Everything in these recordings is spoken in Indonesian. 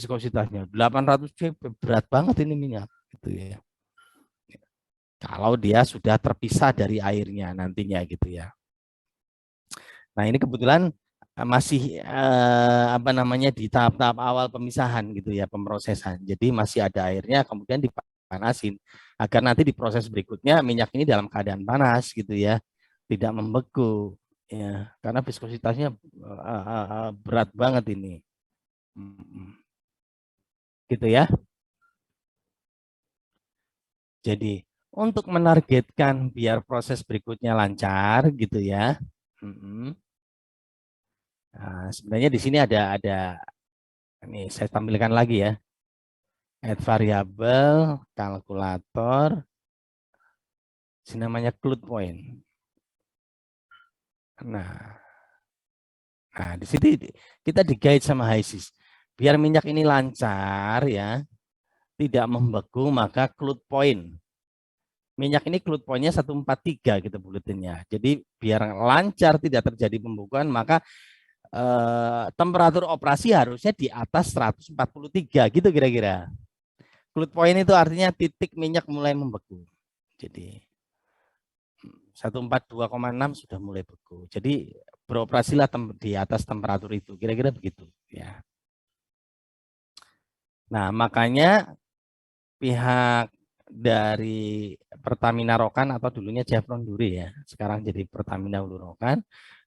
viskositasnya 800 C, berat banget ini minyak gitu ya. Kalau dia sudah terpisah dari airnya nantinya gitu ya. Nah, ini kebetulan masih apa namanya di tahap-tahap awal pemisahan gitu ya, pemrosesan. Jadi masih ada airnya, kemudian dipanasin agar nanti di proses berikutnya minyak ini dalam keadaan panas gitu ya, tidak membeku ya, karena viskositasnya berat banget ini. Gitu ya. Jadi untuk menargetkan biar proses berikutnya lancar gitu ya. Nah, sebenarnya di sini ada ini saya tampilkan lagi ya. Add variabel, kalkulator, ini namanya clue point. Nah, di sini kita di-guide sama HISIS. Biar minyak ini lancar ya, tidak membeku, maka clue point. Minyak ini clue point-nya 143 gitu buletinnya. Jadi biar lancar tidak terjadi pembekuan, maka temperatur operasi harusnya di atas 143 gitu kira-kira. Clue point itu artinya titik minyak mulai membeku. Jadi 142,6 sudah mulai beku. Jadi beroperasilah di atas temperatur itu. Kira-kira begitu ya. Nah, makanya pihak dari Pertamina Rokan atau dulunya Chevron Duri ya, sekarang jadi Pertamina Hulu Rokan,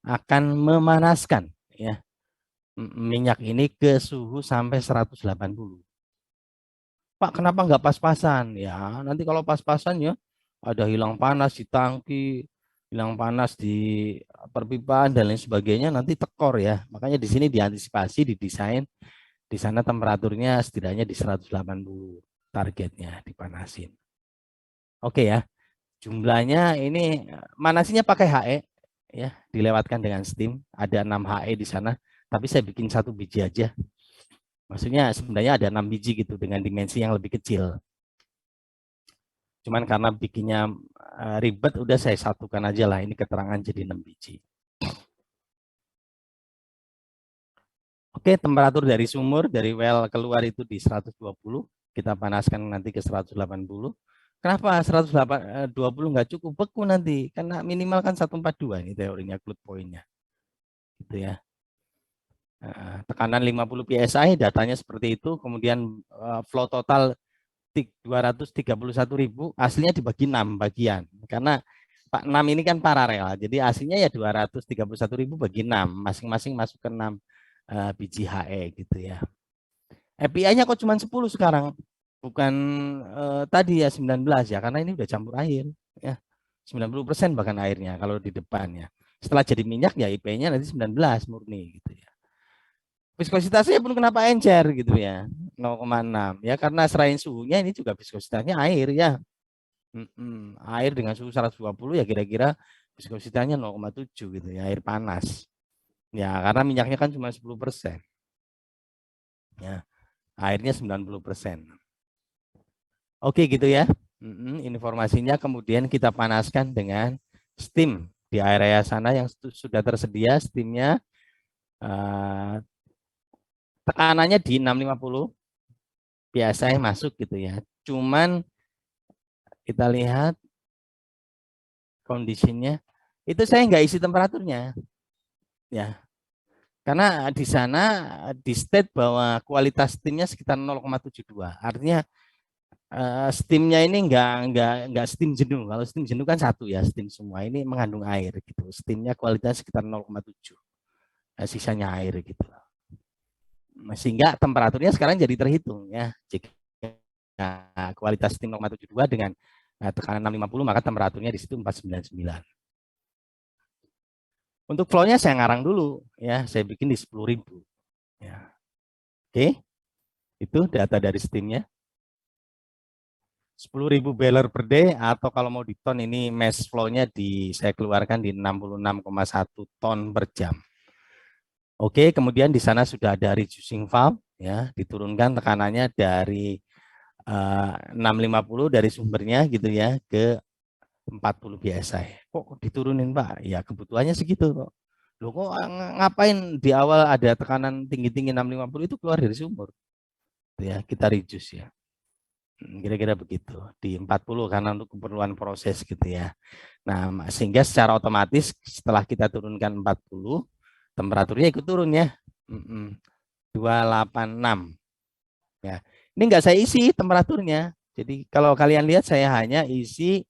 akan memanaskan ya minyak ini ke suhu sampai 180. Pak, kenapa nggak pas-pasan? Ya, nanti kalau pas-pasan ya ada hilang panas di tangki, hilang panas di perpipaan dan lain sebagainya, nanti tekor ya. Makanya di sini diantisipasi, didesain di sana temperaturnya setidaknya di 180 targetnya dipanasin. Oke ya. Jumlahnya ini manasinya pakai HE ya, dilewatkan dengan steam. Ada 6 HE di sana, tapi saya bikin 1 biji aja. Maksudnya sebenarnya ada 6 biji gitu dengan dimensi yang lebih kecil. Cuman karena bikinnya ribet, udah saya satukan aja lah. Ini keterangan jadi 6 biji. Oke, temperatur dari sumur, dari well keluar itu di 120. Kita panaskan nanti ke 180. Kenapa 120 nggak cukup beku nanti? Karena minimal kan 142 ini teorinya clue point-nya. Gitu ya. Tekanan 50 PSI, datanya seperti itu. Kemudian flow total 231.000, aslinya dibagi 6 bagian. Karena Pak 6 ini kan paralel, jadi aslinya ya 231.000 bagi 6, masing-masing masuk ke 6 biji HE gitu ya. API-nya kok cuma 10 sekarang, bukan tadi ya 19 ya, karena ini udah campur air ya. 90% bahkan airnya kalau di depannya. Setelah jadi minyak ya IP-nya nanti 19 murni gitu ya. Viskositasnya pun kenapa encer gitu ya, 0,6 ya, karena selain suhunya ini juga viskositasnya air ya. Air dengan suhu 120 ya kira-kira viskositasnya 0,7 gitu ya, air panas ya, karena minyaknya kan cuma 10% ya, airnya 90%. Oke gitu ya. Informasinya kemudian kita panaskan dengan steam di area sana yang sudah tersedia steamnya. Tekanannya di 650 biasanya masuk gitu ya. Cuman kita lihat kondisinya itu saya nggak isi temperaturnya ya, karena di sana di state bahwa kualitas steamnya sekitar 0,72, artinya steamnya ini nggak steam jenuh. Kalau steam jenuh kan satu ya, steam semua ini mengandung air gitu, steamnya kualitas sekitar 0,7, sisanya air gitu, sehingga temperaturnya sekarang jadi terhitung ya. Jika kualitas steam 0,72 dengan tekanan 650, maka temperaturnya di situ 499. Untuk flow-nya saya ngarang dulu ya, saya bikin di 10.000 ya. Oke, itu data dari steamnya 10.000 barrel per day, atau kalau mau di ton ini mass flow-nya saya keluarkan di 66,1 ton per jam. Oke, kemudian di sana sudah ada reducing valve ya, diturunkan tekanannya dari 650 dari sumbernya gitu ya ke 40 PSI. Kok diturunin Pak? Ya kebutuhannya segitu kok. Loh kok ngapain di awal ada tekanan tinggi-tinggi 650 itu keluar dari sumur? Ya, kita reduce ya. Kira-kira begitu. Di 40 karena untuk keperluan proses gitu ya. Nah, sehingga secara otomatis setelah kita turunkan 40, temperaturnya ikut turun ya. 286. Ya. Ini enggak saya isi temperaturnya. Jadi kalau kalian lihat saya hanya isi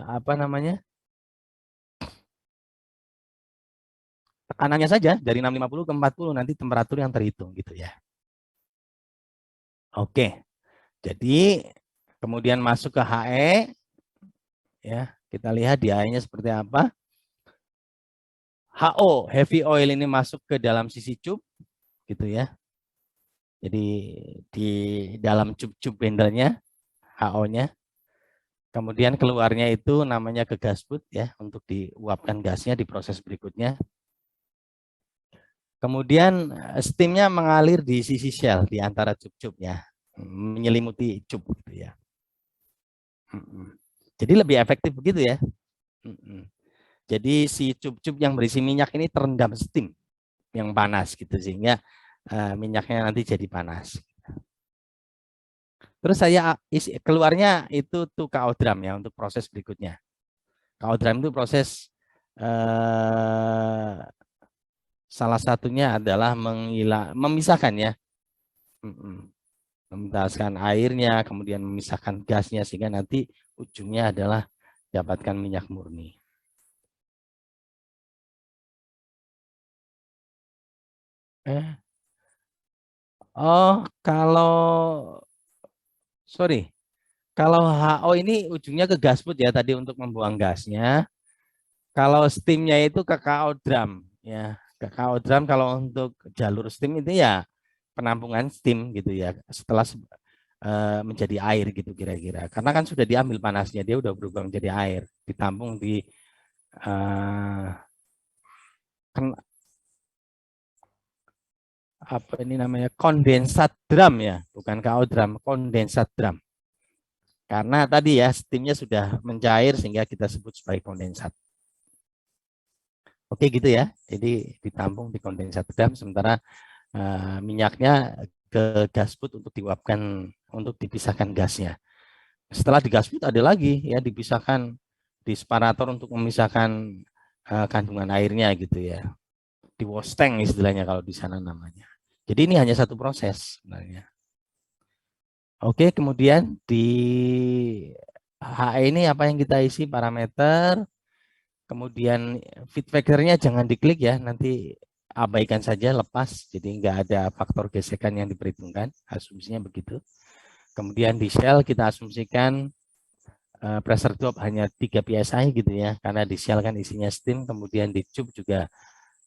apa namanya? Tekanannya saja dari 650 ke 40 nanti temperatur yang terhitung gitu ya. Oke. Jadi kemudian masuk ke HE ya. Kita lihat di HE-nya seperti apa. HO, heavy oil ini masuk ke dalam sisi cup gitu ya. Jadi di dalam cup-cup handle-nya HO-nya. Kemudian keluarnya itu namanya ke gasbut ya untuk diuapkan gasnya di proses berikutnya. Kemudian steamnya mengalir di sisi shell di antara cup-cupnya, menyelimuti cup gitu ya. Jadi lebih efektif begitu ya. Jadi si cup-cup yang berisi minyak ini terendam steam yang panas gitu sehingga minyaknya nanti jadi panas. Terus saya isi, keluarnya itu tuh KO drum ya untuk proses berikutnya. KO drum itu proses salah satunya adalah memisahkan ya, memisahkan airnya, kemudian memisahkan gasnya sehingga nanti ujungnya adalah dapatkan minyak murni. Oh, kalau HO ini ujungnya ke gasput ya tadi untuk membuang gasnya. Kalau steamnya itu ke KO drum ya. Ke KO drum kalau untuk jalur steam itu ya penampungan steam gitu ya. Setelah menjadi air gitu kira-kira. Karena kan sudah diambil panasnya, dia udah berubah menjadi air, ditampung di apa ini namanya kondensat drum ya, bukan KO drum, kondensat drum. Karena tadi ya steamnya sudah mencair sehingga kita sebut sebagai kondensat. Oke gitu ya. Jadi ditampung di kondensat drum sementara minyaknya ke gasput untuk diuapkan untuk dipisahkan gasnya. Setelah di gasput ada lagi ya dipisahkan di separator untuk memisahkan kandungan airnya gitu ya. Di wash tank istilahnya kalau di sana namanya. Jadi ini hanya satu proses sebenarnya. Oke, kemudian di HE ini apa yang kita isi parameter, kemudian fit factor-nya jangan diklik ya, nanti abaikan saja, lepas, jadi nggak ada faktor gesekan yang diperhitungkan, asumsinya begitu. Kemudian di shell kita asumsikan pressure drop hanya 3 psi gitu ya, karena di shell kan isinya steam, kemudian di tube juga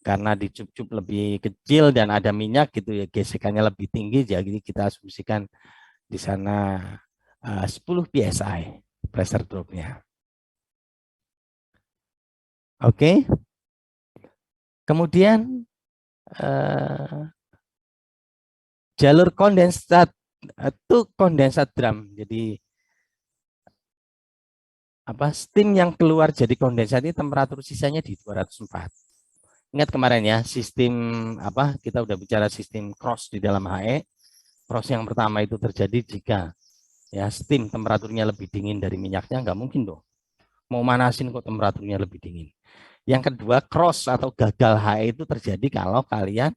karena di cup-cup lebih kecil dan ada minyak gitu ya, gesekannya lebih tinggi, jadi kita asumsikan di sana 10 psi pressure drop-nya. Oke. Kemudian jalur kondensat itu kondensat drum. Jadi apa steam yang keluar jadi kondensat ini temperatur sisanya di 204. Ingat kemarin ya, sistem apa kita udah bicara sistem cross di dalam HE. Cross yang pertama itu terjadi jika ya steam temperaturnya lebih dingin dari minyaknya, nggak mungkin dong. Mau manasin kok temperaturnya lebih dingin. Yang kedua, cross atau gagal HE itu terjadi kalau kalian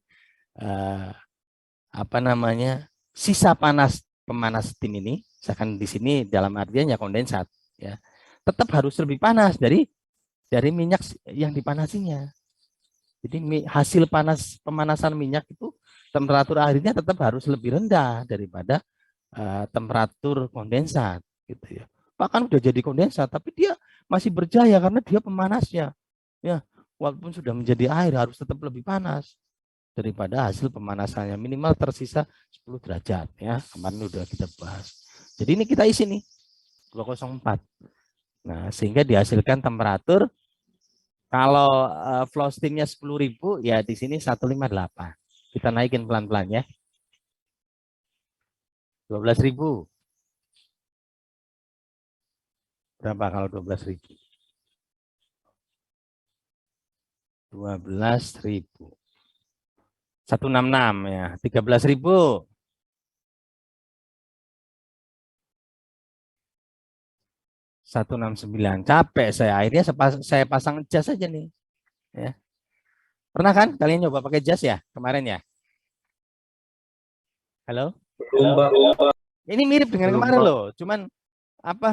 apa namanya sisa panas pemanas steam ini, misalkan di sini dalam artian ya kondensat, ya tetap harus lebih panas dari minyak yang dipanasinya. Jadi hasil pemanasan minyak itu temperatur akhirnya tetap harus lebih rendah daripada temperatur kondensat, gitu ya. Bahkan udah jadi kondensat, tapi dia masih berjaya karena dia pemanasnya, ya. Walaupun sudah menjadi air harus tetap lebih panas daripada hasil pemanasannya, minimal tersisa 10 derajat ya. Kemarin udah kita bahas. Jadi ini kita isi nih 204. Nah, sehingga dihasilkan temperatur kalau flow steamnya 10.000 ya di sini 158. Kita naikin pelan-pelan ya. 12.000. Berapa kalau 12.000? 12.000. 166 ya. 13.000. 169. Capek saya. Akhirnya saya pasang jas aja nih. Ya. Pernah kan kalian nyoba pakai jas ya kemarin ya? Halo? Belum, Pak. Ini mirip dengan Belum, kemarin Pak. loh. Cuman apa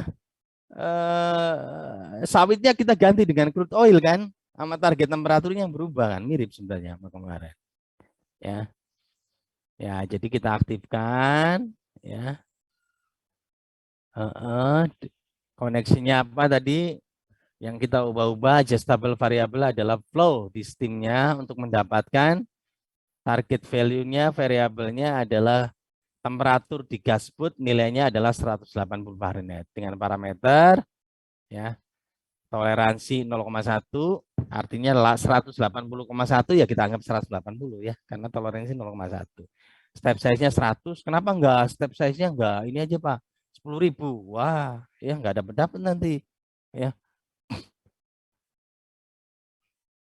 sawitnya kita ganti dengan crude oil kan? Sama target temperaturnya yang berubah kan? Mirip sebenarnya sama kemarin. Ya. Ya, jadi kita aktifkan ya. Koneksinya apa tadi? Yang kita ubah-ubah adjustable variable adalah flow di steamnya untuk mendapatkan target value-nya variabelnya adalah temperatur di gas boot, nilainya adalah 180 Fahrenheit dengan parameter ya toleransi 0,1 artinya 180,1 ya kita anggap 180 ya karena toleransi 0,1. Step size-nya 100. Kenapa enggak step size-nya enggak ini aja Pak 10.000? Wah, ya enggak dapat nanti ya.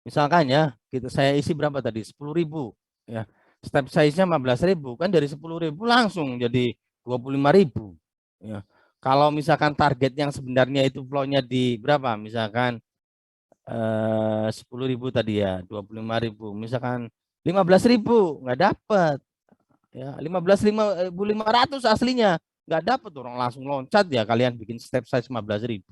Misalkan ya, saya isi berapa tadi? 10.000 ya. Step size-nya 15.000 kan dari 10.000 langsung jadi 25.000 ya. Kalau misalkan target yang sebenarnya itu flow-nya di berapa? Misalkan 10.000 tadi ya, 25.000. Misalkan 15.000 nggak dapat ya. 15.500 aslinya nggak dapat, orang langsung loncat ya kalian bikin step size 15.000.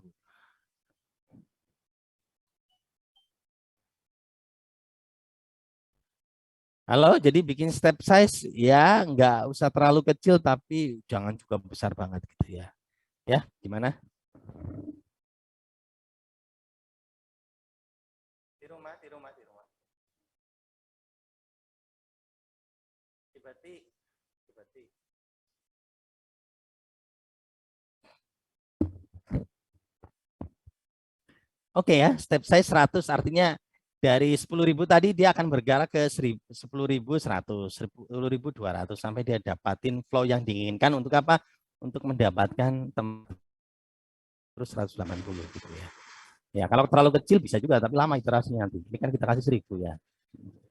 Halo, jadi bikin step size ya nggak usah terlalu kecil tapi jangan juga besar banget gitu ya. Ya, gimana? Di rumah. Berarti Oke ya, step size 100 artinya dari 10.000 tadi dia akan bergerak ke 10.100, 10.200 sampai dia dapatin flow yang diinginkan untuk apa? Untuk mendapatkan terus 180 gitu ya. Ya, kalau terlalu kecil bisa juga tapi lama iterasinya nanti. Ini kan kita kasih 1.000 ya.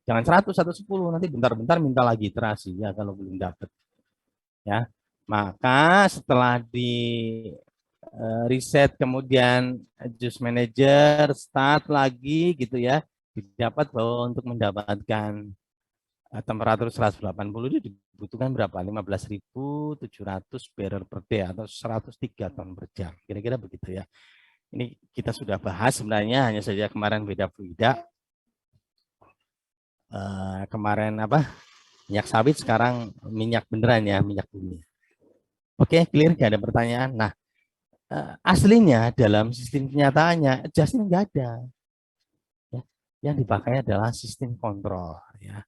Jangan 100 atau 10 nanti bentar-bentar minta lagi iterasi ya kalau belum dapat. Ya. Maka setelah di reset kemudian juice manager start lagi gitu ya didapat bahwa untuk mendapatkan temperatur 180 itu dibutuhkan berapa 15.700 barrel per day atau 103 ton per jam kira-kira begitu ya. Ini kita sudah bahas sebenarnya hanya saja kemarin beda fluida kemarin apa minyak sawit sekarang minyak beneran ya minyak bumi. Oke clear gak ada pertanyaan. Nah aslinya dalam sistem kenyataannya adjustment nggak ada ya. Yang dipakai adalah sistem kontrol ya.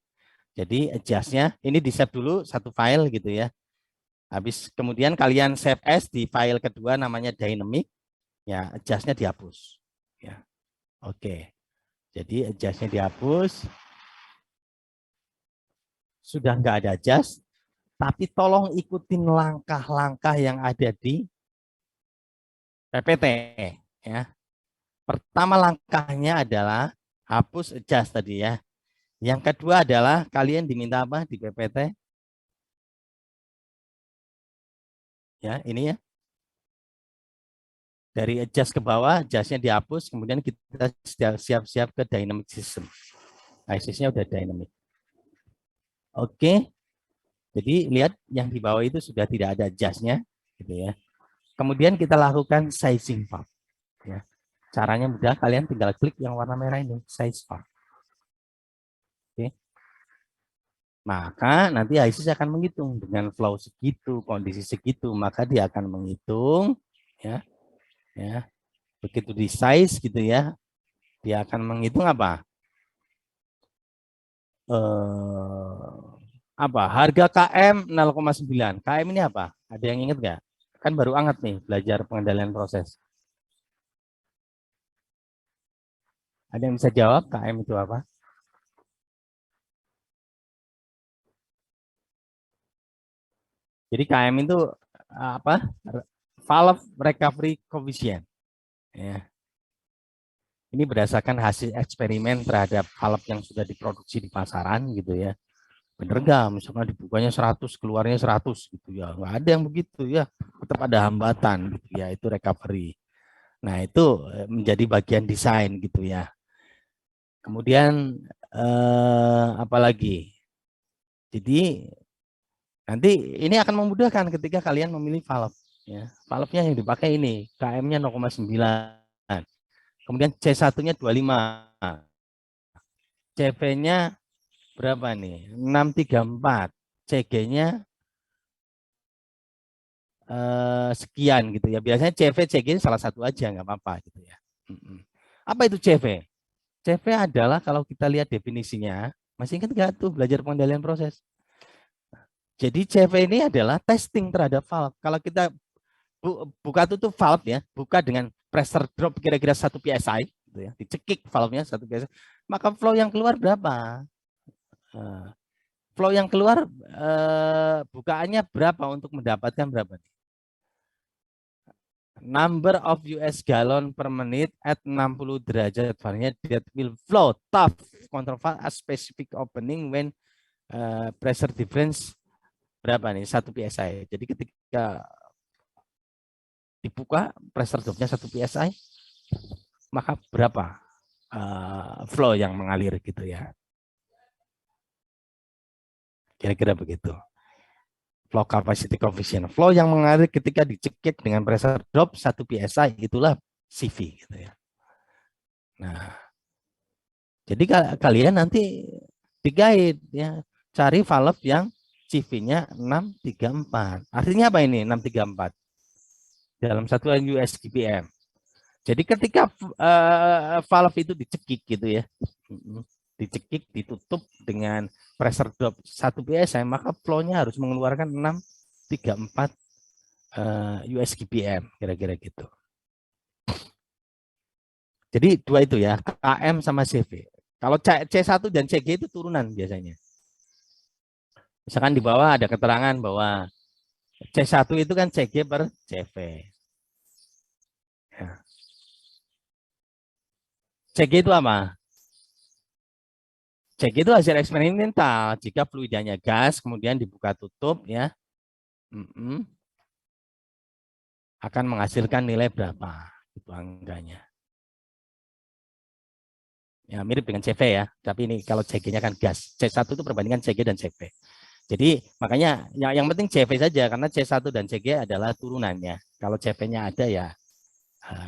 Jadi adjustnya ini di save dulu satu file gitu ya. Habis kemudian kalian save as di file kedua namanya dynamic ya adjustnya dihapus ya. Oke jadi adjustnya dihapus sudah nggak ada adjust tapi tolong ikutin langkah-langkah yang ada di PPT ya. Pertama langkahnya adalah hapus adjust tadi ya. Yang kedua adalah kalian diminta apa di PPT? Ya, ini ya. Dari adjust ke bawah, adjustnya dihapus, kemudian kita siap-siap ke dynamic system. ISIS-nya udah dynamic. Oke. Jadi lihat yang di bawah itu sudah tidak ada adjust-nya gitu ya. Kemudian kita lakukan sizing part ya. Caranya mudah, kalian tinggal klik yang warna merah ini, size part. Oke. Maka nanti ISIS akan menghitung dengan flow segitu, kondisi segitu, maka dia akan menghitung ya. Ya. Begitu di size gitu ya, dia akan menghitung apa? Apa? Harga KM 0,9. KM ini apa? Ada yang ingat nggak? Kan baru anget nih belajar pengendalian proses. Ada yang bisa jawab KM itu apa? Jadi KM itu apa? Valve recovery coefficient. Ya. Ini berdasarkan hasil eksperimen terhadap valve yang sudah diproduksi di pasaran gitu ya. Bener nggak? Misalnya dibukanya 100, keluarnya 100 gitu ya. Nggak ada yang begitu ya. Tetap ada hambatan gitu ya. Itu recovery. Nah, itu menjadi bagian desain gitu ya. Kemudian apalagi? Jadi nanti ini akan memudahkan ketika kalian memilih valve. Ya. Valve-nya yang dipakai ini, KM-nya 0,9. Kemudian C1-nya 25. CV-nya berapa nih? 634. CG-nya sekian gitu ya. Biasanya CV, CG salah satu aja, nggak apa-apa gitu ya. Apa itu CV? CV adalah kalau kita lihat definisinya, masih ingat nggak tuh belajar pengendalian proses? Jadi CV ini adalah testing terhadap valve. Kalau kita buka tutup valve ya, buka dengan pressure drop kira-kira 1 psi, gitu ya, dicekik valve-nya 1 psi, maka flow yang keluar berapa? Flow yang keluar bukaannya berapa untuk mendapatkan berapa? Number of US gallon per minute at 60 derajat Fahrenheit that will flow tough control valve a specific opening when pressure difference berapa nih? 1 psi. Jadi ketika dibuka pressure dropnya 1 psi, maka berapa flow yang mengalir gitu ya. Kira-kira begitu. Flow capacity coefficient. Flow yang mengalir ketika dicekik dengan pressure drop 1 psi, itulah CV gitu ya. Nah, jadi kalian nanti di-guide ya, cari valve yang CV-nya 634. Artinya apa ini 634? Dalam satuan US GPM. Jadi ketika valve itu dicekik gitu ya, dicekik, ditutup dengan pressure drop 1 psi, maka flow-nya harus mengeluarkan 634 US GPM, kira-kira gitu. Jadi dua itu ya, KM sama CV. Kalau C1 dan CG itu turunan biasanya. Misalkan di bawah ada keterangan bahwa C1 itu kan CG per CV. Ya. CG itu apa? CG itu hasil eksperimental. Jika fluidanya gas, kemudian dibuka tutup ya, akan menghasilkan nilai berapa? Itu angkanya. Ya, mirip dengan CV ya, tapi ini kalau CG-nya kan gas. C1 itu perbandingan CG dan CV. Jadi makanya yang penting CV saja, karena C1 dan CG adalah turunannya. Kalau CV-nya ada ya,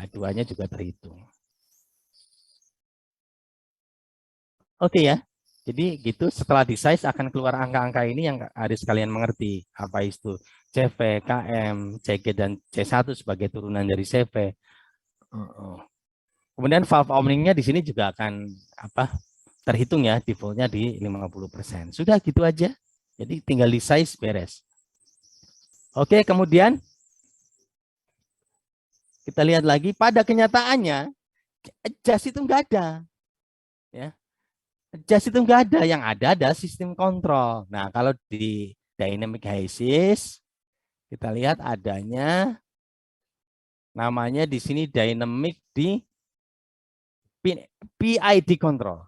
duanya juga terhitung. Oke ya, jadi gitu setelah di size akan keluar angka-angka ini yang harus kalian mengerti. Apa itu CV, KM, CG, dan C1 sebagai turunan dari CV. Kemudian valve openingnya di sini juga akan terhitung ya, defaultnya di 50%. Sudah gitu aja. Jadi tinggal di size beres. Oke, kemudian kita lihat lagi pada kenyataannya adjust itu enggak ada. Ya. Adjust itu enggak ada, yang ada sistem kontrol. Nah, kalau di dynamic HYSYS kita lihat adanya namanya di sini dynamic di PID control.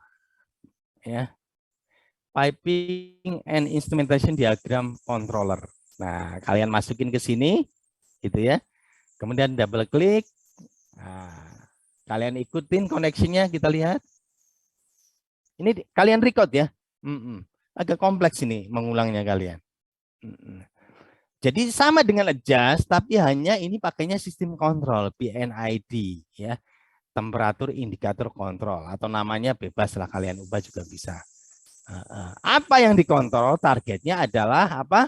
Ya. Piping and Instrumentation Diagram Controller. Nah, kalian masukin ke sini, gitu ya. Kemudian double klik. Nah, kalian ikutin connection-nya, kita lihat. Ini kalian record ya. Agak kompleks ini mengulangnya kalian. Jadi sama dengan adjust, tapi hanya ini pakainya sistem kontrol, PNID, ya. Temperatur indikator kontrol, atau namanya bebas lah, kalian ubah juga bisa. Apa yang dikontrol? Targetnya adalah apa?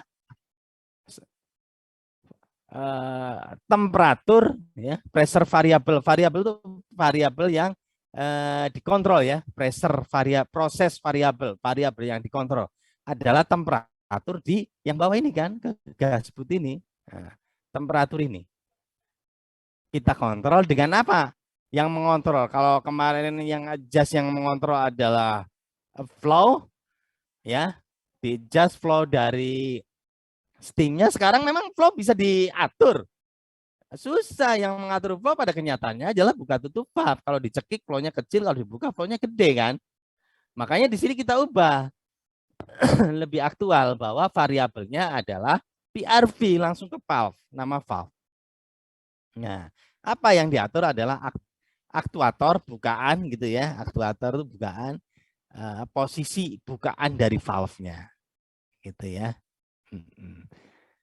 Temperatur, ya, pressure variabel. Variabel itu variabel yang dikontrol ya. Pressure variabel, proses variabel, variabel yang dikontrol adalah temperatur di yang bawah ini kan, gas putih ini. Nah, temperatur ini kita kontrol dengan apa? Yang mengontrol. Kalau kemarin yang adjust yang mengontrol adalah flow, ya, di adjust flow dari steamnya. Sekarang memang flow bisa diatur. Susah, yang mengatur flow pada kenyataannya adalah buka tutup valve. Kalau dicekik flow-nya kecil, kalau dibuka flow-nya gede kan. Makanya di sini kita ubah lebih aktual bahwa variabelnya adalah PRV, langsung ke valve, nama valve. Nah, Apa yang diatur adalah aktuator bukaan gitu ya. Aktuator itu bukaan, posisi bukaan dari valve-nya gitu ya.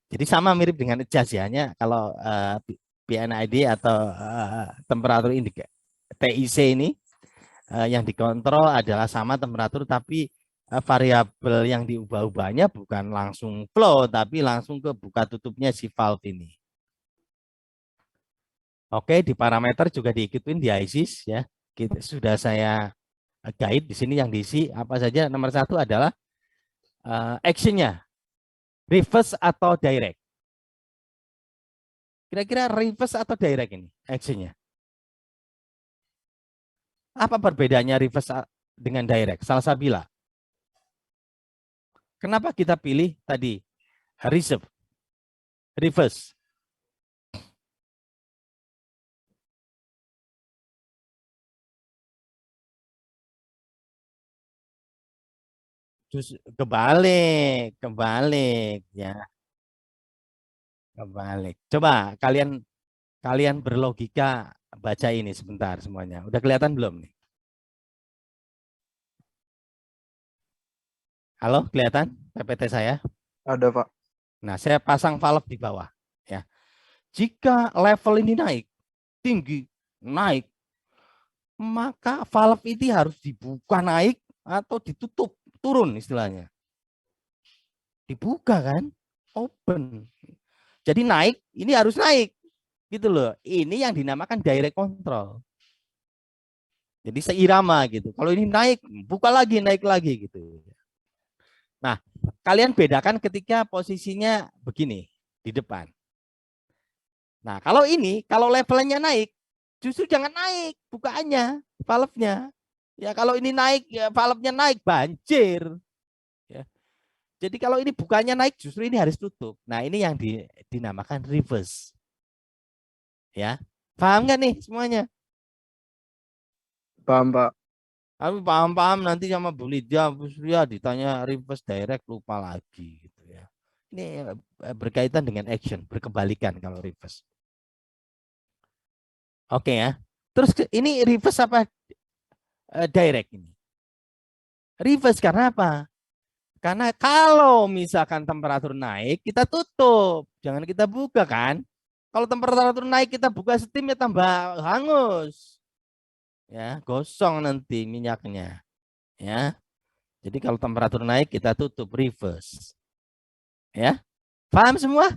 Jadi sama mirip dengan adjust ya, hanya kalau PNID atau temperatur indikator TIC ini yang dikontrol adalah sama temperatur, tapi variabel yang diubah-ubahnya bukan langsung flow tapi langsung ke buka tutupnya si valve ini. Oke, di parameter juga diikutin di ISIS ya. Sudah saya guide di sini yang diisi apa saja. Nomor satu adalah actionnya, reverse atau direct. Kira-kira reverse atau direct ini actionnya? Apa perbedaannya reverse dengan direct? Salsabila. Kenapa kita pilih tadi reserve, reverse? Kebalik ya, kebalik. Coba kalian kalian berlogika baca ini sebentar semuanya. Udah kelihatan belum nih? Halo, kelihatan PPT saya? Ada, Pak. Nah, saya pasang valve di bawah ya. Jika level ini naik, tinggi, naik, maka valve ini harus dibuka naik atau ditutup turun istilahnya. Dibuka kan? Open. Jadi naik, ini harus naik. Gitu loh. Ini yang dinamakan direct control. Jadi seirama gitu. Kalau ini naik, buka lagi, naik lagi gitu. Nah, kalian bedakan ketika posisinya begini di depan. Nah, kalau ini, kalau levelnya naik, justru jangan naik bukaannya, valve-nya. Ya, kalau ini naik, ya valve-nya naik, banjir. Ya. Jadi kalau ini bukannya naik, justru ini harus tutup. Nah, ini yang dinamakan reverse. Ya, paham nggak nih semuanya? Paham, Pak. Tapi paham-paham nanti sama Bu Lydia, Bu Surya ditanya reverse direct lupa lagi gitu ya. Ini berkaitan dengan action, berkebalikan kalau reverse. Oke ya. Terus ini reverse apa direct ini? Reverse karena apa? Karena kalau misalkan temperatur naik, kita tutup, jangan kita buka kan. Kalau temperatur naik kita buka steam ya tambah hangus. Ya, gosong nanti minyaknya. Ya. Jadi kalau temperatur naik kita tutup reverse. Ya. Paham semua?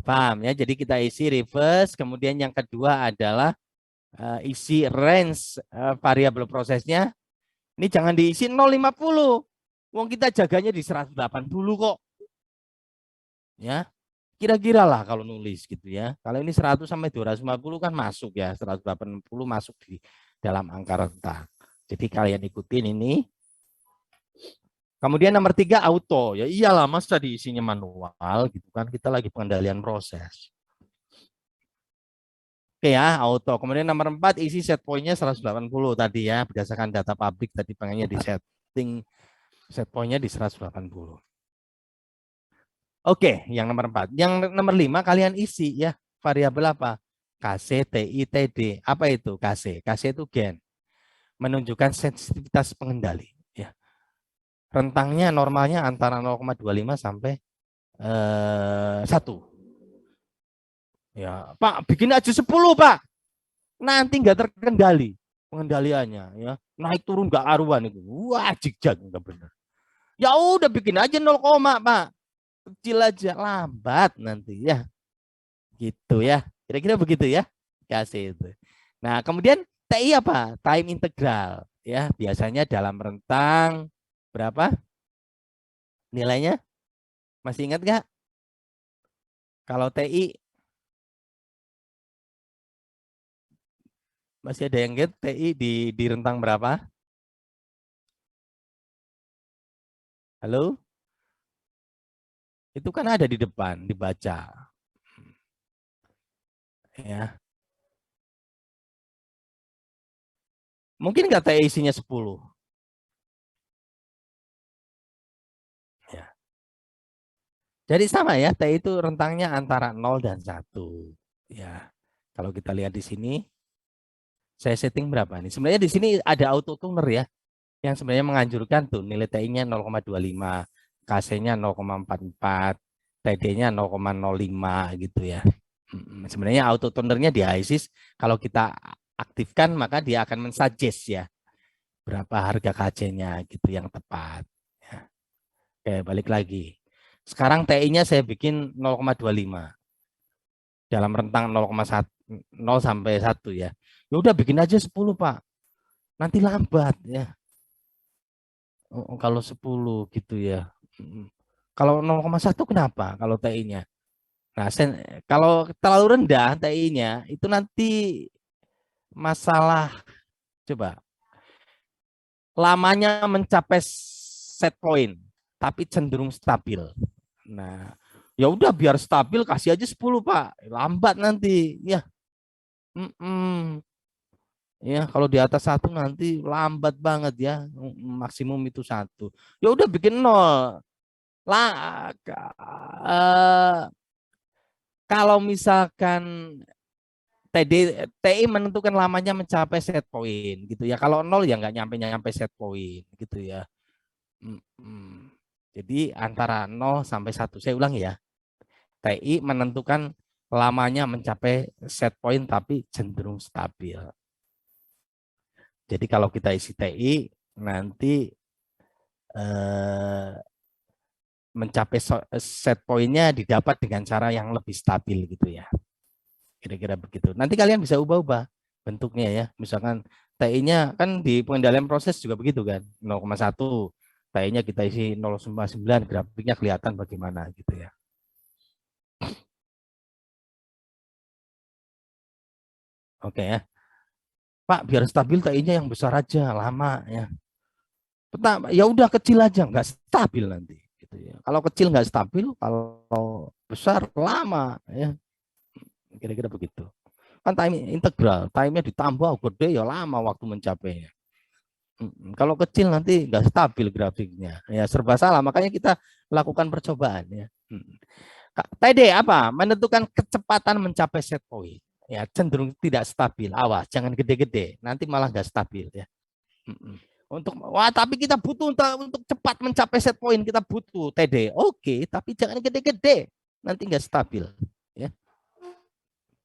Paham ya. Jadi kita isi reverse, kemudian yang kedua adalah isi range variabel prosesnya. Ini jangan diisi 050. Wong kita jaganya di 180 kok. Ya. Kira-kira lah kalau nulis gitu ya. Kalau ini 100 sampai 250 kan masuk ya. 180 masuk di dalam angka rentang. Jadi kalian ikutin ini. Kemudian nomor 3 auto. Ya iyalah masa diisinya manual gitu kan. Kita lagi pengendalian proses. Oke ya, auto. Kemudian nomor 4 isi set point-nya 180 tadi ya. Berdasarkan data pabrik tadi pengennya di setting set point-nya di 180. Oke, yang nomor 4. Yang nomor 5 kalian isi ya. Variabel apa? KC, TI, TD. Apa itu KC? KC itu gen. Menunjukkan sensitivitas pengendali. Ya. Rentangnya normalnya antara 0,25 sampai 1. Ya, Pak, bikin aja 10, Pak. Nanti nggak terkendali pengendaliannya. Ya. Naik turun nggak aruan itu. Wah, jigjag nggak benar. Ya udah bikin aja 0, Pak. Kecil aja, lambat nanti ya. Gitu ya. Kira-kira begitu ya. Kasih itu. Nah, kemudian TI apa? Time integral. Ya, biasanya dalam rentang berapa nilainya? Masih ingat nggak? Kalau TI masih ada yang ingat TI di rentang berapa? Halo? Itu kan ada di depan, dibaca. Ya. Mungkin nggak TI isinya 10. Ya. Jadi sama ya, T itu rentangnya antara 0 dan 1. Ya. Kalau kita lihat di sini, saya setting berapa nih? Sebenarnya di sini ada auto tuner ya, yang sebenarnya menganjurkan tuh nilai TI-nya 0,25, KC-nya 0,44, TD-nya 0,05 gitu ya. Sebenarnya auto tunernya di ISIS kalau kita aktifkan maka dia akan mensuggest ya berapa harga KC-nya gitu yang tepat. Ya. Oke, balik lagi. Sekarang TI-nya saya bikin 0,25 dalam rentang 0,1 0 sampai 1 ya. Ya udah bikin aja 10, Pak. Nanti lambat ya. Kalau 10 gitu ya. Kalau 0,1 kenapa kalau TI-nya? Nah, kalau terlalu rendah TI-nya itu nanti masalah coba lamanya mencapai set point tapi cenderung stabil. Nah, ya udah biar stabil kasih aja 10, Pak. Lambat nanti ya. Mm-mm. Ya, kalau di atas 1 nanti lambat banget ya. Maksimum itu 1. Ya udah bikin 0. Lah eh, kalau misalkan TI menentukan lamanya mencapai set point gitu ya. Kalau 0 ya nggak nyampe set point gitu ya. Jadi antara 0 sampai 1. Saya ulang ya. TI menentukan lamanya mencapai set point tapi cenderung stabil. Jadi kalau kita isi TI nanti eh, mencapai set pointnya didapat dengan cara yang lebih stabil gitu ya. Kira-kira begitu. Nanti kalian bisa ubah-ubah bentuknya ya. Misalkan TI-nya kan di pengendalian proses juga begitu kan. 0,1 TI-nya kita isi 0,9 grafiknya kelihatan bagaimana gitu ya. Oke ya. Pak, biar stabil TI-nya yang besar aja, lama ya. Pertama, ya udah kecil aja, nggak stabil nanti. Gitu ya. Kalau kecil nggak stabil, kalau besar lama ya. Kira-kira begitu. Kan time integral, time-nya ditambah gede ya lama waktu mencapainya. Kalau kecil nanti nggak stabil grafiknya, ya serba salah. Makanya kita lakukan percobaan ya. TD apa? Menentukan kecepatan mencapai set point. Ya cenderung tidak stabil. Awas, jangan gede-gede. Nanti malah nggak stabil ya. Untuk wah tapi kita butuh untuk cepat mencapai set point kita butuh TD. Oke, tapi jangan gede-gede. Nanti nggak stabil. Ya,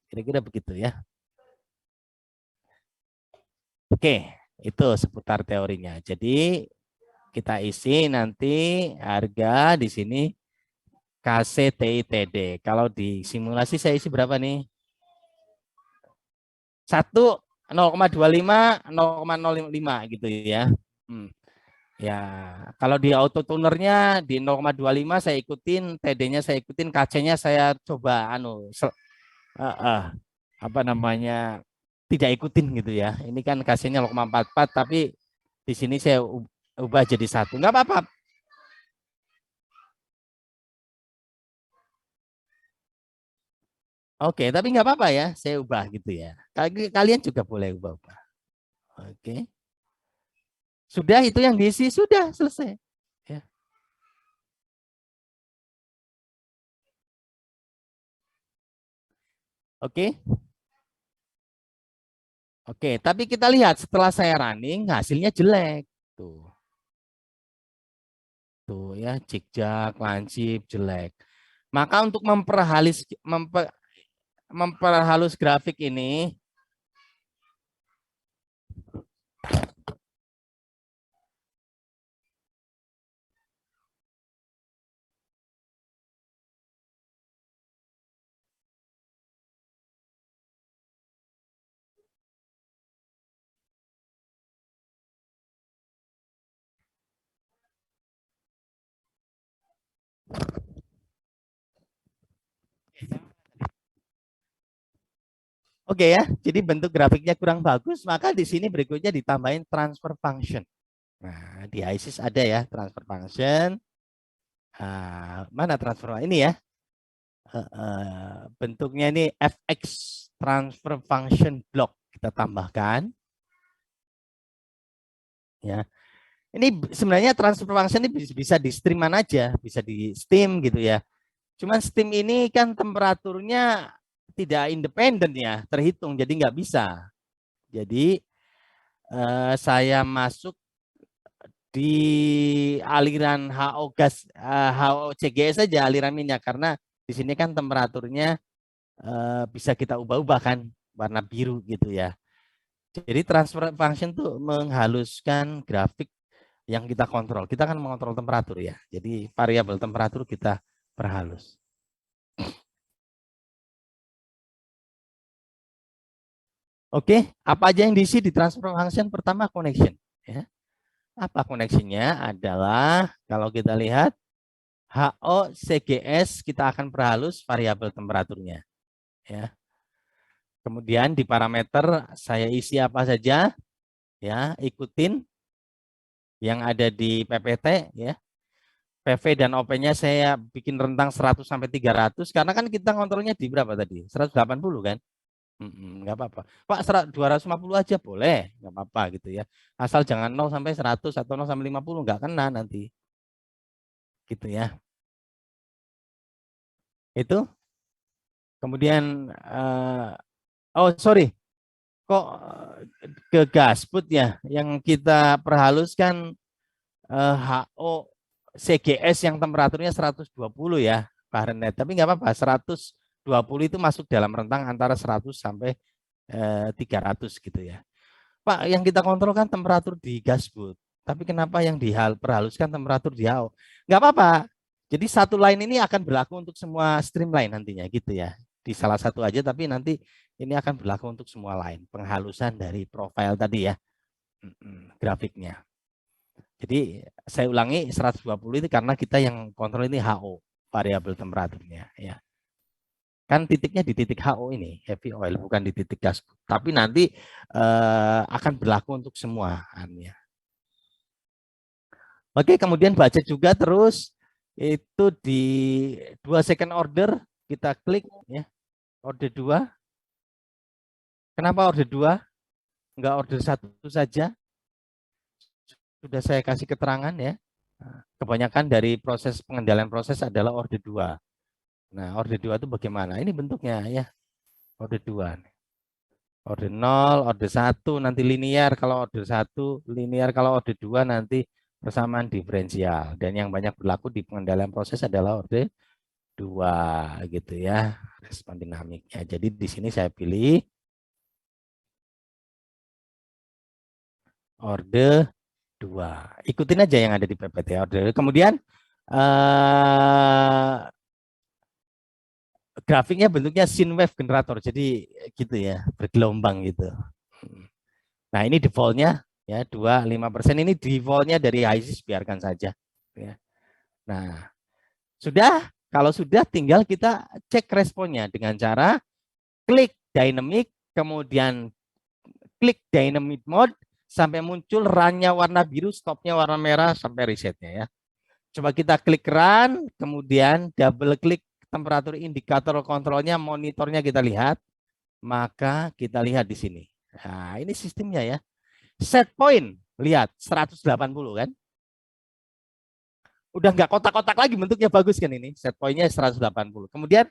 kira-kira begitu ya. Oke, itu seputar teorinya. Jadi kita isi nanti harga di sini KCTITD. Kalau di simulasi saya isi berapa nih? 1 0,25 0,05 gitu ya. Hmm. Ya, kalau di auto tunernya di 0,25 saya ikutin, TD-nya saya ikutin, KC-nya saya coba apa namanya tidak ikutin gitu ya. Ini kan KC-nya 0,44 tapi di sini saya ubah jadi 1. Enggak apa-apa. Oke, tapi nggak apa-apa ya, saya ubah gitu ya. Kalian juga boleh ubah-ubah. Oke, sudah itu yang diisi sudah selesai. Ya. Oke, oke. Tapi kita lihat setelah saya running hasilnya jelek. Tuh, tuh ya, cikjak, lancip, jelek. Maka untuk memperhalus grafik ini, oke ya. Jadi bentuk grafiknya kurang bagus, maka di sini berikutnya ditambahin transfer function. Nah, di ISIS ada ya transfer function. Mana transfer ini ya? Bentuknya ini fx transfer function block kita tambahkan ya. Ini sebenarnya transfer function ini bisa di stream mana aja, bisa di Steam gitu ya. Cuman steam ini kan temperaturnya tidak independen ya, terhitung, jadi nggak bisa. Jadi saya masuk di aliran HO gas, HO CGS saja aliran minyak, karena di sini kan temperaturnya bisa kita ubah-ubah kan warna biru gitu ya. Jadi transfer function tuh menghaluskan grafik yang kita kontrol. Kita kan mengontrol temperatur ya. Jadi variabel temperatur kita perhalus. Oke, apa aja yang diisi di transfer function? Pertama connection. Ya. Apa koneksinya? Adalah kalau kita lihat HO CGS kita akan perhalus variabel temperaturnya. Ya. Kemudian di parameter saya isi apa saja, ya ikutin yang ada di PPT ya. PV dan OP-nya saya bikin rentang 100 sampai 300 karena kan kita kontrolnya di berapa tadi? 180 kan? Nggak apa-apa. Pak 250 aja boleh, nggak apa-apa gitu ya. Asal jangan 0 sampai 100 atau 0 sampai 50 nggak kena nanti. Gitu ya. Itu. Kemudian oh sorry, kok ke gasput ya yang kita perhaluskan HO CGS yang temperaturnya 120 ya Fahrenheit. Tapi nggak apa-apa, 120 itu masuk dalam rentang antara 100 sampai 300 gitu ya. Pak, yang kita kontrol kan temperatur di gasbut. Tapi kenapa yang perhaluskan temperatur di HO? Nggak apa-apa. Jadi satu line ini akan berlaku untuk semua streamline nantinya gitu ya. Di salah satu aja, tapi nanti ini akan berlaku untuk semua line. Penghalusan dari profile tadi ya. Grafiknya. Jadi saya ulangi 120 itu karena kita yang kontrol ini HO, variabel temperaturnya ya. Kan titiknya di titik HO ini, heavy oil, bukan di titik gas. Tapi nanti akan berlaku untuk semua. Ya. Oke, kemudian baca juga terus itu di 2 second order kita klik ya, order 2. Kenapa order 2? Enggak order 1 saja? Sudah saya kasih keterangan ya. Kebanyakan dari proses pengendalian proses adalah order 2. Nah, order 2 itu bagaimana? Ini bentuknya ya. Order 2. Order 0, order 1 nanti linear kalau order 1, linear kalau order 2 nanti persamaan diferensial. Dan yang banyak berlaku di pengendalian proses adalah order 2 gitu ya. Respon dinamiknya. Jadi di sini saya pilih order 2. Ikutin aja yang ada di PPT order. Kemudian grafiknya bentuknya sine wave generator, jadi gitu ya, bergelombang gitu. Nah ini defaultnya ya 25%, ini defaultnya dari ISIS, biarkan saja. Ya. Nah sudah, kalau sudah tinggal kita cek responnya dengan cara klik dynamic, kemudian klik dynamic mode sampai muncul run-nya warna biru, stopnya warna merah sampai resetnya ya. Coba kita klik run, kemudian double klik temperatur indikator kontrolnya, monitornya kita lihat, maka kita lihat di sini. Nah, ini sistemnya ya. Set point, lihat 180 kan. Udah nggak kotak-kotak lagi, bentuknya bagus kan ini. Set point-nya 180. Kemudian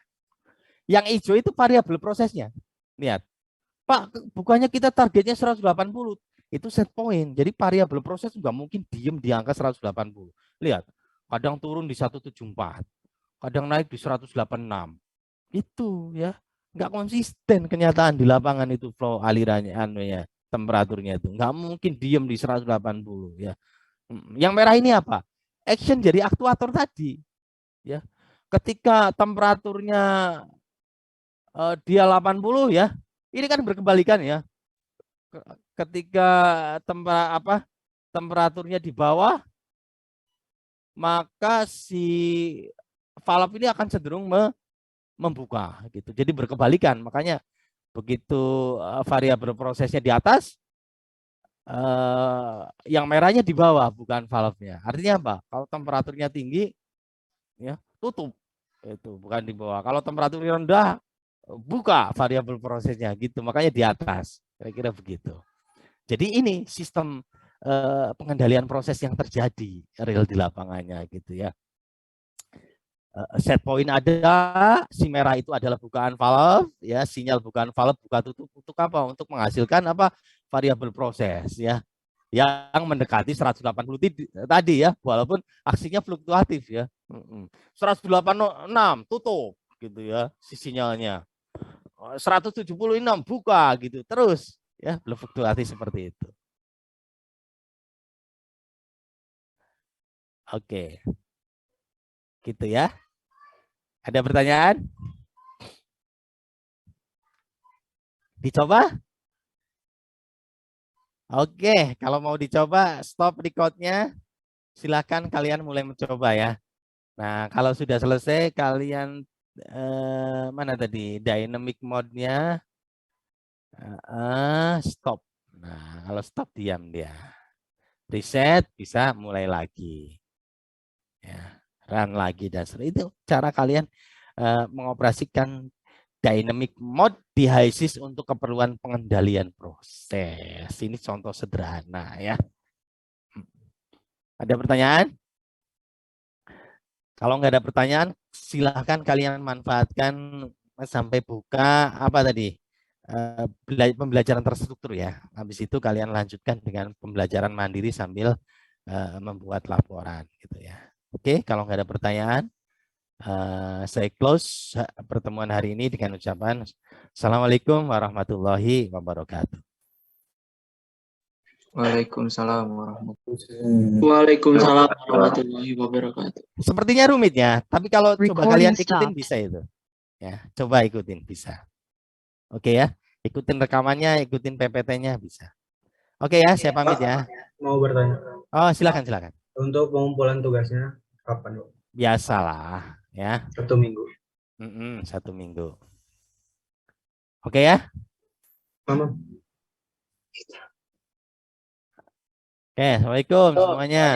yang hijau itu variabel prosesnya. Lihat. Pak, bukannya kita targetnya 180. Itu set point. Jadi variabel proses nggak mungkin diem di angka 180. Lihat. Kadang turun di 174. Kadang naik di 186. Itu ya, nggak konsisten kenyataan di lapangan itu flow alirannya, anunya, temperaturnya itu nggak mungkin diem di 180 ya. Yang merah ini apa? Action jadi aktuator tadi ya. Ketika temperaturnya dia 80 ya, ini kan berkebalikan ya. Ketika temperaturnya di bawah, maka si valve ini akan cenderung membuka gitu. Jadi berkebalikan. Makanya begitu variabel prosesnya di atas, yang merahnya di bawah, bukan valve-nya. Artinya apa? Kalau temperaturnya tinggi, ya tutup, itu bukan di bawah. Kalau temperaturnya rendah, buka variabel prosesnya gitu. Makanya di atas. Kira-kira begitu. Jadi ini sistem pengendalian proses yang terjadi real di lapangannya gitu ya. set point ada, si merah itu adalah bukaan valve, ya sinyal bukaan valve buka tutup untuk apa? Untuk menghasilkan apa? Variabel proses, ya yang mendekati 180 tadi ya, walaupun aksinya fluktuatif ya. 186 tutup gitu ya si sinyalnya. 176 buka gitu terus ya, fluktuatif seperti itu. Oke. Gitu ya. Ada pertanyaan? Dicoba? Oke, kalau mau dicoba stop recordnya. Silahkan kalian mulai mencoba ya. Nah, kalau sudah selesai kalian mana tadi dynamic mode-nya stop. Nah, kalau stop diam dia. Reset bisa mulai lagi. Ya, run lagi dan seterusnya. Itu cara kalian mengoperasikan dynamic mode di HiSys untuk keperluan pengendalian proses. Ini contoh sederhana ya. Ada pertanyaan? Kalau nggak ada pertanyaan, silahkan kalian manfaatkan sampai buka apa tadi pembelajaran terstruktur ya. Habis itu kalian lanjutkan dengan pembelajaran mandiri sambil membuat laporan gitu ya. Oke, kalau nggak ada pertanyaan, saya close pertemuan hari ini dengan ucapan Assalamualaikum warahmatullahi wabarakatuh. Waalaikumsalam warahmatullahi wabarakatuh. Sepertinya rumit ya, tapi kalau coba kalian ikutin bisa itu. Ya, coba ikutin bisa. Oke ya, ikutin rekamannya, ikutin PPT-nya bisa. Oke ya, saya pamit ya. Mau bertanya. Oh, silakan silakan. Untuk pengumpulan tugasnya kapan, Pak? Biasalah ya. 1 minggu. 1 minggu. Oke ya. Mama. Oke, assalamualaikum semuanya.